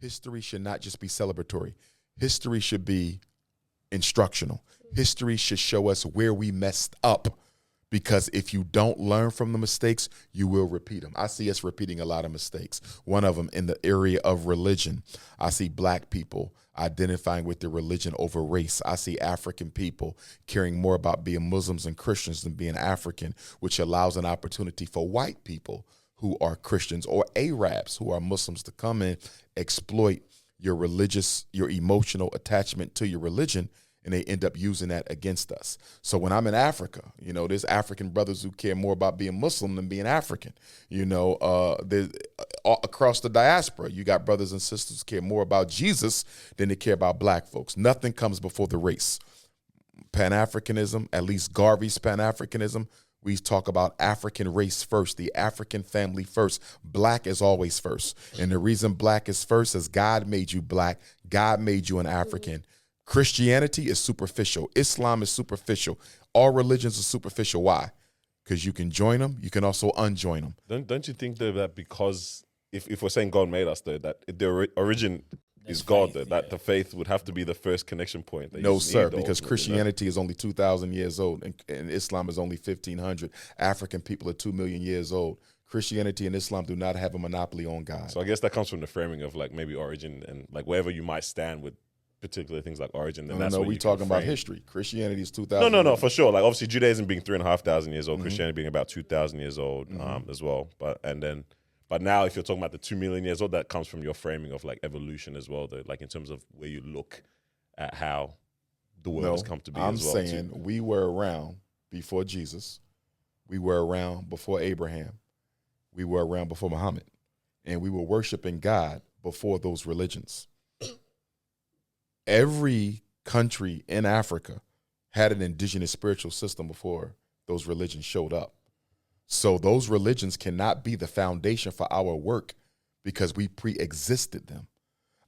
history should not just be celebratory. History should be instructional. History should show us where we messed up, because if you don't learn from the mistakes, you will repeat them. I see us repeating a lot of mistakes. One of them in the area of religion. I see black people identifying with their religion over race. I see African people caring more about being Muslims and Christians than being African, which allows an opportunity for white people who are Christians or Arabs who are Muslims to come in, exploit your religious, your emotional attachment to your religion, and they end up using that against us. So when I'm in Africa, there's African brothers who care more about being Muslim than being African. Across the diaspora, you got brothers and sisters who care more about Jesus than they care about black folks. Nothing comes before the race. Pan-Africanism, at least Garvey's Pan-Africanism, we talk about African race first, the African family first. Black is always first. And the reason black is first is God made you black. God made you an African. Christianity is superficial. Islam is superficial. All religions are superficial. Why? Because you can join them. You can also unjoin them. Don't you think, though, that because if we're saying God made us, though, that the origin is God, though, that the faith would have to be the first connection point? No, sir, because Christianity is only 2,000 years old and Islam is only 1,500. African people are 2 million years old. Christianity and Islam do not have a monopoly on God. So I guess that comes from the framing of like maybe origin and like wherever you might stand with particular things like origin. Then no, we're talking about history. Christianity is 2,000. No, for sure. Like obviously Judaism being 3,500 years old, Christianity being about 2,000 years old as well. But now if you're talking about the 2 million years old, that comes from your framing of like evolution as well, though, like in terms of where you look at how the world has come to be as well. I'm saying we were around before Jesus. We were around before Abraham. We were around before Muhammad. And we were worshiping God before those religions. Every country in Africa had an indigenous spiritual system before those religions showed up. So those religions cannot be the foundation for our work because we pre-existed them.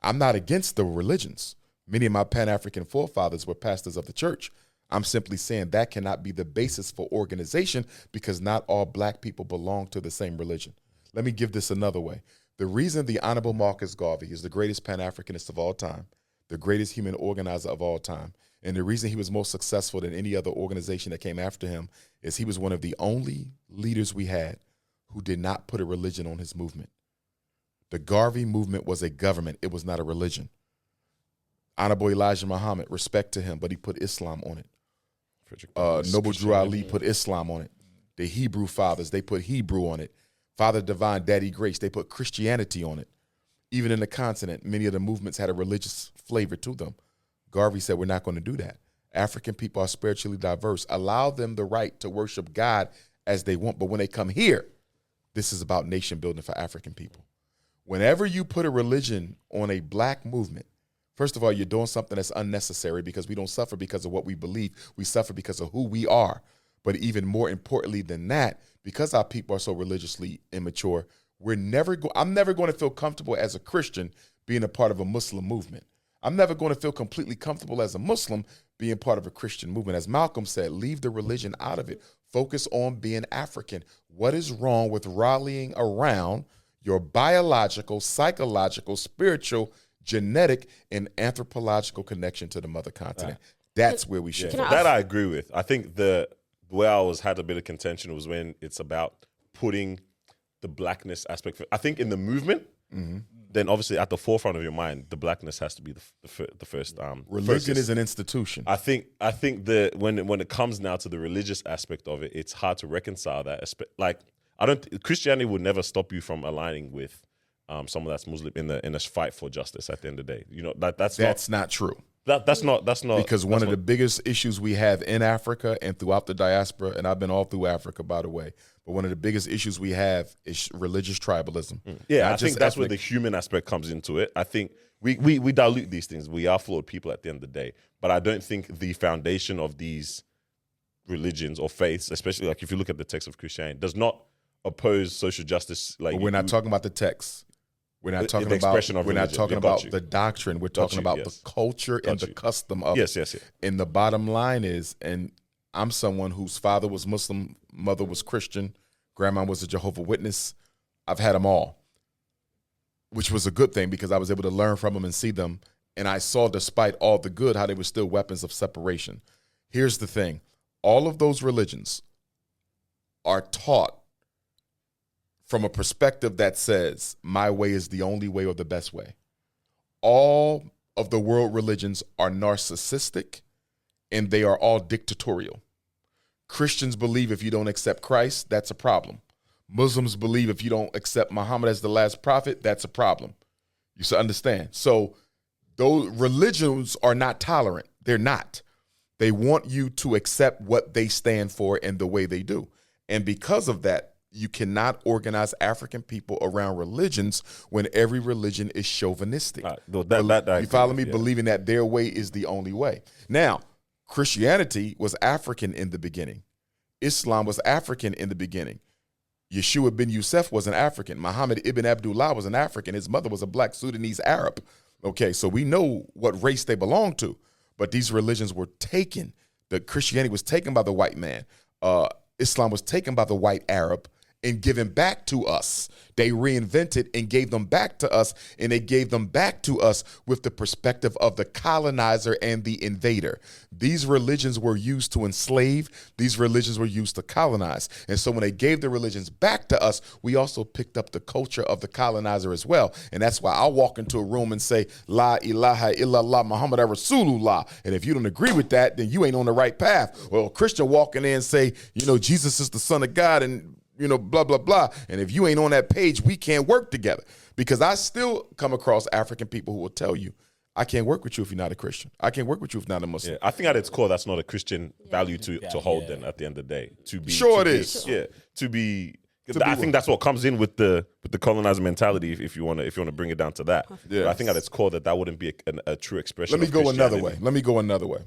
I'm not against the religions. Many of my Pan-African forefathers were pastors of the church. I'm simply saying that cannot be the basis for organization because not all black people belong to the same religion. Let me give this another way. The reason the Honorable Marcus Garvey is the greatest Pan-Africanist of all time, the greatest human organizer of all time, and the reason he was more successful than any other organization that came after him is he was one of the only leaders we had who did not put a religion on his movement. The Garvey movement was a government. It was not a religion. Honorable Elijah Muhammad, respect to him, but he put Islam on it. Noble Drew Ali put Islam on it. The Hebrew fathers, they put Hebrew on it. Father Divine, Daddy Grace, they put Christianity on it. Even in the continent, many of the movements had a religious flavor to them. Garvey said, we're not going to do that. African people are spiritually diverse. Allow them the right to worship God as they want. But when they come here, this is about nation building for African people. Whenever you put a religion on a black movement, first of all, you're doing something that's unnecessary because we don't suffer because of what we believe. We suffer because of who we are. But even more importantly than that, because our people are so religiously immature, I'm never going to feel comfortable as a Christian being a part of a Muslim movement. I'm never going to feel completely comfortable as a Muslim being part of a Christian movement. As Malcolm said, leave the religion out of it. Focus on being African. What is wrong with rallying around your biological, psychological, spiritual, genetic, and anthropological connection to the mother continent? That's where we should. That I agree with. I think the where I had a bit of contention was when it's about putting the blackness aspect. I think in the movement, then obviously at the forefront of your mind, the blackness has to be the first. Religion is an institution. I think that when it comes now to the religious aspect of it, it's hard to reconcile that. Like Christianity would never stop you from aligning with someone that's Muslim in a fight for justice. At the end of the day, that's not true. That's not because one of the biggest issues we have in Africa and throughout the diaspora, and I've been all through Africa, by the way, but one of the biggest issues we have is religious tribalism. Yeah, I think that's where the human aspect comes into it. I think we dilute these things. We are flawed people at the end of the day, but I don't think the foundation of these religions or faiths, especially like if you look at the text of Christianity, does not oppose social justice. Like we're not talking about the text. We're not talking about the doctrine. We're talking about the culture and the custom of it. Yes. And the bottom line is, and I'm someone whose father was Muslim, mother was Christian, grandma was a Jehovah's Witness. I've had them all. which was a good thing because I was able to learn from them and see them. And I saw, despite all the good, how they were still weapons of separation. Here's the thing. All of those religions are taught from a perspective that says, my way is the only way or the best way. All of the world religions are narcissistic, and they are all dictatorial. Christians believe if you don't accept Christ, that's a problem. Muslims believe if you don't accept Muhammad as the last prophet, that's a problem. You should understand. So those religions are not tolerant. They're not. They want you to accept what they stand for and the way they do. And because of that, you cannot organize African people around religions when every religion is chauvinistic. You follow me? Yeah. Believing that their way is the only way. Now, Christianity was African in the beginning. Islam was African in the beginning. Yeshua bin Yusuf was an African. Muhammad ibn Abdullah was an African. His mother was a black Sudanese Arab. Okay, so we know what race they belong to. But these religions were taken. The Christianity was taken by the white man. Islam was taken by the white Arab and given back to us. They reinvented and gave them back to us, and they gave them back to us with the perspective of the colonizer and the invader. These religions were used to enslave. These religions were used to colonize. And so when they gave the religions back to us, we also picked up the culture of the colonizer as well. And that's why I'll walk into a room and say, La ilaha illallah Muhammad Rasulullah. And if you don't agree with that, then you ain't on the right path. Well, a Christian walking in and say, Jesus is the Son of God and blah, blah, blah. And if you ain't on that page, we can't work together. Because I still come across African people who will tell you, I can't work with you if you're not a Christian. I can't work with you if you're not a Muslim. Yeah, I think at its core, that's not a Christian value to hold then at the end of the day. I think that's what comes in with the colonizer mentality if you want to bring it down to that. Yeah. But I think at its core that wouldn't be a true expression. Let me go another way.